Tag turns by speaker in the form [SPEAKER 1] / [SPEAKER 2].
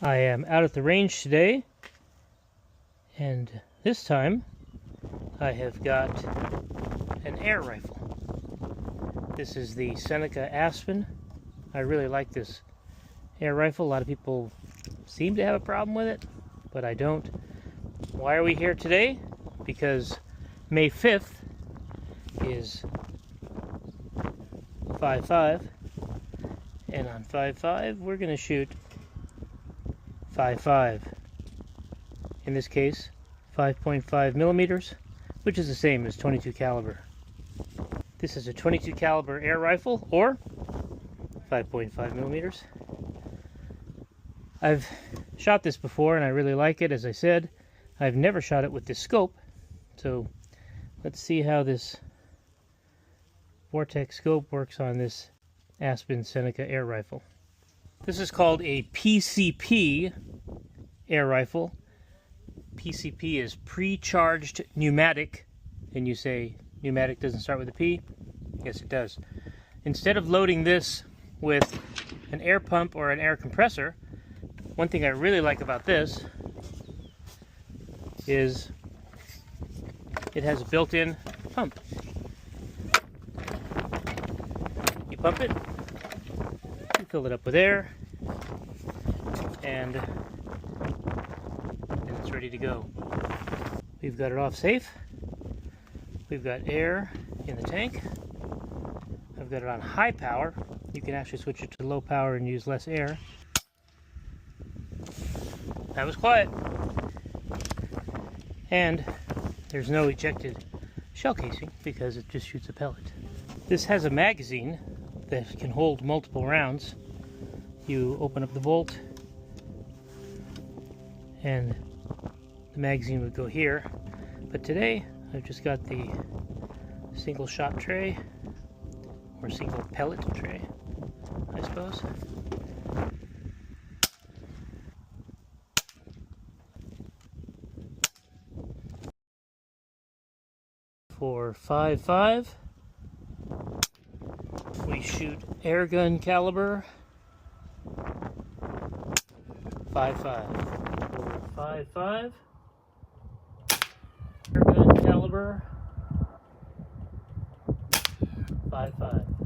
[SPEAKER 1] I am out at the range today, and this time I have got an air rifle. This is the Seneca Aspen. I really like this air rifle. A lot of people seem to have a problem with it, but I don't. Why are we here today? Because May 5th is 5.5, and on 5.5 we're going to shoot 5.5. In this case, 5.5 millimeters, which is the same as 22 caliber. This is a 22 caliber air rifle, or 5.5 millimeters. I've shot this before and I really like it. As I said, I've never shot it with this scope, so let's see how this Vortex scope works on this Aspen Seneca air rifle. This is called a PCP air rifle. PCP is pre-charged pneumatic, and you say pneumatic doesn't start with a P? Yes, it does. Instead of loading this with an air pump or an air compressor, one thing I really like about this is it has a built-in pump. You pump it, you fill it up with air, and it's ready to go. We've got it off safe. We've got air in the tank. I've got it on high power. You can actually switch it to low power and use less air. That was quiet. And there's no ejected shell casing because it just shoots a pellet. This has a magazine that can hold multiple rounds. You open up the bolt and the magazine would go here. But today I've just got the single shot tray, or single pellet tray, I suppose. For 5.5, we shoot air gun caliber 5.5. For 5.5, air gun caliber 5.5.